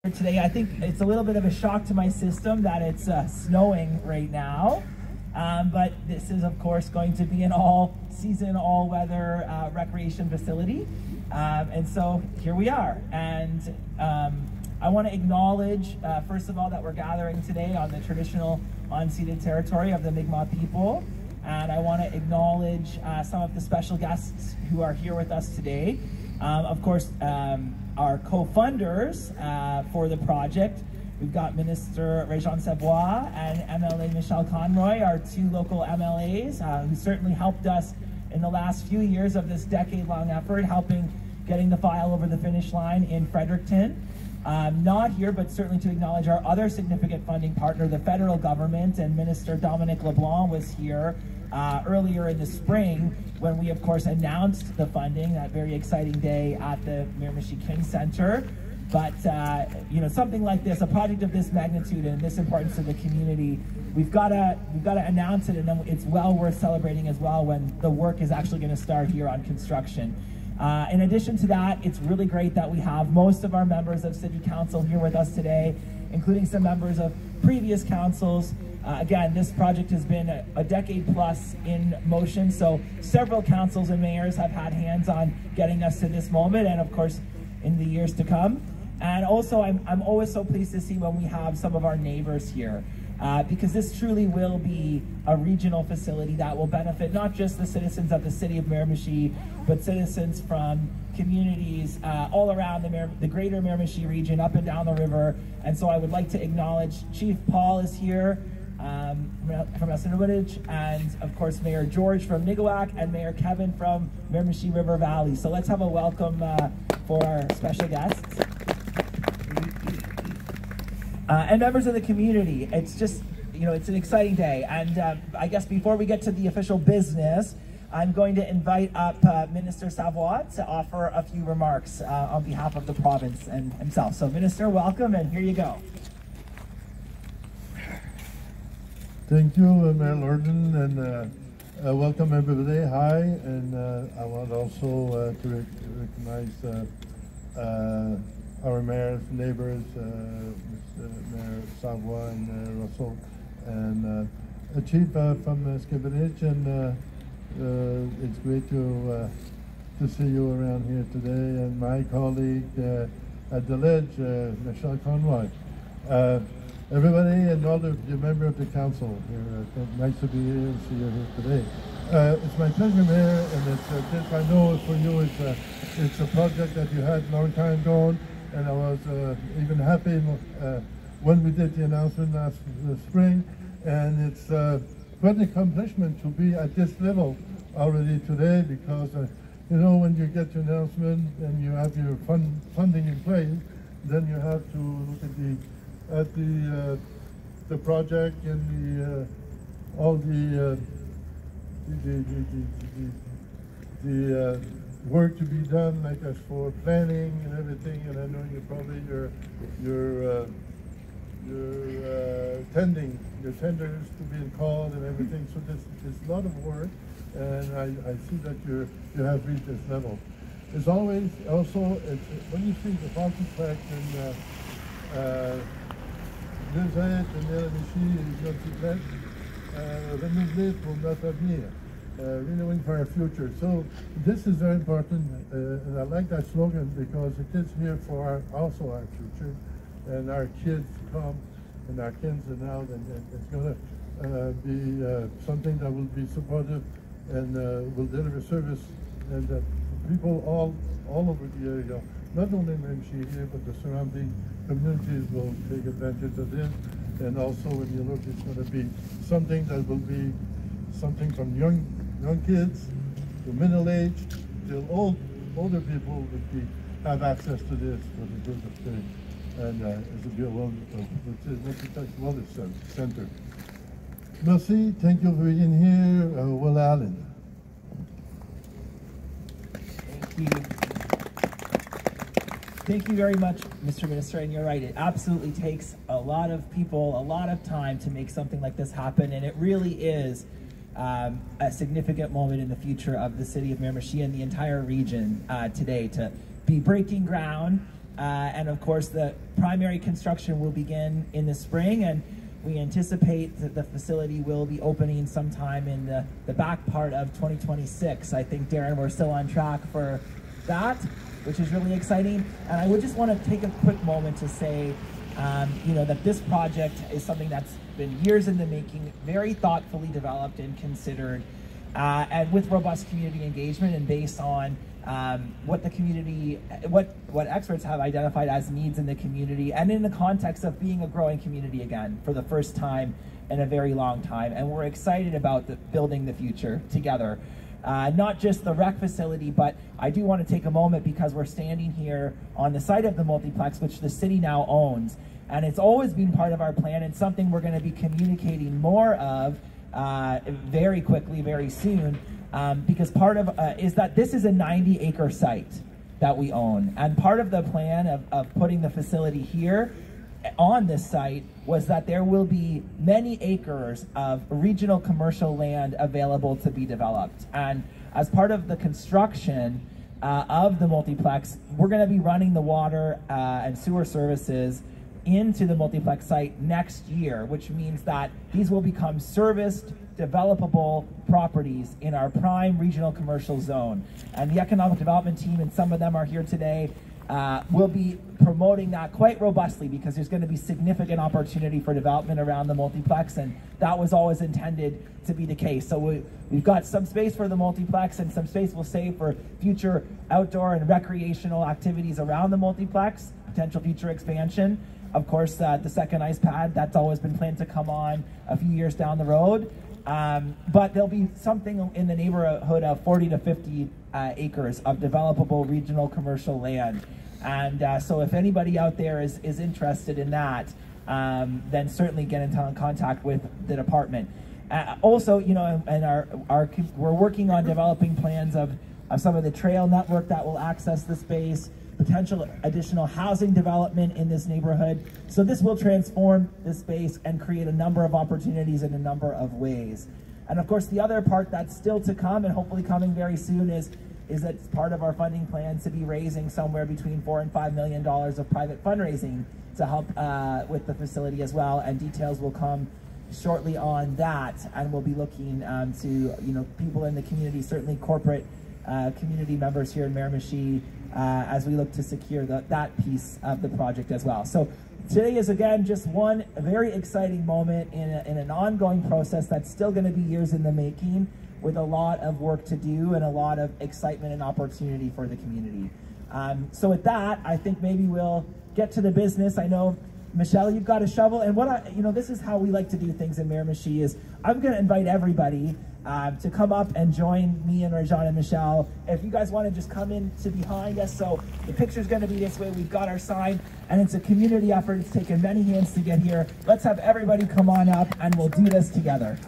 Today. I think it's a little bit of a shock to my system that it's snowing right now, but this is of course going to be an all-season, all-weather recreation facility, and so here we are. And I want to acknowledge first of all that we're gathering today on the traditional unceded territory of the Mi'kmaq people, and I want to acknowledge some of the special guests who are here with us today. Of course, our co-funders for the project, we've got Minister Réjean Savoie and MLA Michelle Conroy, our two local MLAs, who certainly helped us in the last few years of this decade-long effort, helping getting the file over the finish line in Fredericton. Not here, but certainly to acknowledge our other significant funding partner, the federal government, and Minister Dominic LeBlanc was here earlier in the spring when we, of course, announced the funding, that very exciting day at the Miramichi King Center. But, you know, something like this, a project of this magnitude and this importance to the community, we've got to announce it, and then it's well worth celebrating as well when the work is actually going to start here on construction. In addition to that, it's really great that we have most of our members of City Council here with us today, including some members of previous councils. Again, this project has been a decade plus in motion, so several councils and mayors have had hands on getting us to this moment, and of course in the years to come. And also I'm always so pleased to see when we have some of our neighbors here, because this truly will be a regional facility that will benefit not just the citizens of the city of Miramichi, but citizens from communities all around the greater Miramichi region, up and down the river. And so I would like to acknowledge Chief Paul is here, from Assiniboine, and of course Mayor George from Nigawak and Mayor Kevin from Miramichi River Valley. So let's have a welcome for our special guests. And members of the community. It's just, you know, it's an exciting day. And I guess before we get to the official business, I'm going to invite up Minister Savoie to offer a few remarks on behalf of the province and himself. So Minister, welcome, and here you go. Thank you, Mayor Lorden, and welcome everybody. Hi, and I want also to recognize our mayor's neighbors, Mayor Savoie and Russell, and Chief from Skibberich, and it's great to see you around here today, and my colleague at the Ledge, Michelle Conroy. Everybody and all of the members of the council here, nice to be here and see you here today. It's my pleasure, Mayor, and this I know for you it's a project that you had a long time ago, and I was even happy when we did the announcement last spring, and it's quite an accomplishment to be at this level already today, because you know, when you get your announcement and you have your funding in place, then you have to look at the project and all the work to be done, like as for planning and everything. And I know you probably you're attending your tenders to be called and everything. So there's a lot of work, and I see that you have reached this level. There's always also when you see the Multiplex and deux êtres, Miramichi et Multiplex, renouvelé pour notre avenir, renewing for our future. So this is very important, and I like that slogan because it is here for also our future, and our kids come, and our kids are now, and it's going to be something that will be supportive and will deliver service, and that people all over the area, not only Miramichi here, but the surrounding communities will take advantage of this. And also when you look, it's going to be something that will be something from young kids to middle age till older people would have access to this for the good of things. And it will be a Multiplex Wellness Center. Merci, thank you for being here, Will Allen. Thank you. Thank you very much, Mr. Minister, and you're right, it absolutely takes a lot of people, a lot of time to make something like this happen, and it really is a significant moment in the future of the city of Miramichi and the entire region today, to be breaking ground And of course, the primary construction will begin in the spring, and we anticipate that the facility will be opening sometime in the back part of 2026. I think, Darren, we're still on track for that, which is really exciting. And I would just want to take a quick moment to say, that this project is something that's been years in the making, very thoughtfully developed and considered, and with robust community engagement and based on what the community, what experts have identified as needs in the community, and in the context of being a growing community again for the first time in a very long time. And we're excited about building the future together. Not just the rec facility, but I do want to take a moment because we're standing here on the site of the Multiplex, which the city now owns. And it's always been part of our plan and something we're going to be communicating more of very quickly, very soon, because part of is that this is a 90-acre site that we own. And part of the plan of putting the facility here on this site was that there will be many acres of regional commercial land available to be developed. And as part of the construction of the Multiplex, we're going to be running the water and sewer services into the Multiplex site next year, which means that these will become serviced, developable properties in our prime regional commercial zone. And the economic development team, and some of them are here today, will be promoting that quite robustly because there's going to be significant opportunity for development around the Multiplex, and that was always intended to be the case. So we've got some space for the Multiplex and some space we'll save for future outdoor and recreational activities around the Multiplex, potential future expansion. Of course, the second ice pad, that's always been planned to come on a few years down the road. But there'll be something in the neighborhood of 40 to 50 acres of developable regional commercial land. And so if anybody out there is interested in that, then certainly get in contact with the department. Also, and we're working on developing plans of some of the trail network that will access the space, potential additional housing development in this neighborhood. So this will transform the space and create a number of opportunities in a number of ways. And of course, the other part that's still to come and hopefully coming very soon is that it's part of our funding plan to be raising somewhere between $4 and $5 million of private fundraising to help with the facility as well. And details will come shortly on that. And we'll be looking to people in the community, certainly corporate community members here in Miramichi, as we look to secure that piece of the project as well. So today is again just one very exciting moment in an ongoing process that's still going to be years in the making, with a lot of work to do and a lot of excitement and opportunity for the community. So with that, I think maybe we'll get to the business. I know, Michelle, you've got a shovel, and this is how we like to do things in Miramichi is I'm going to invite everybody to come up and join me and Rajan and Michelle. If you guys want to just come in to behind us, so the picture's going to be this way. We've got our sign, and it's a community effort. It's taken many hands to get here. Let's have everybody come on up, and we'll do this together.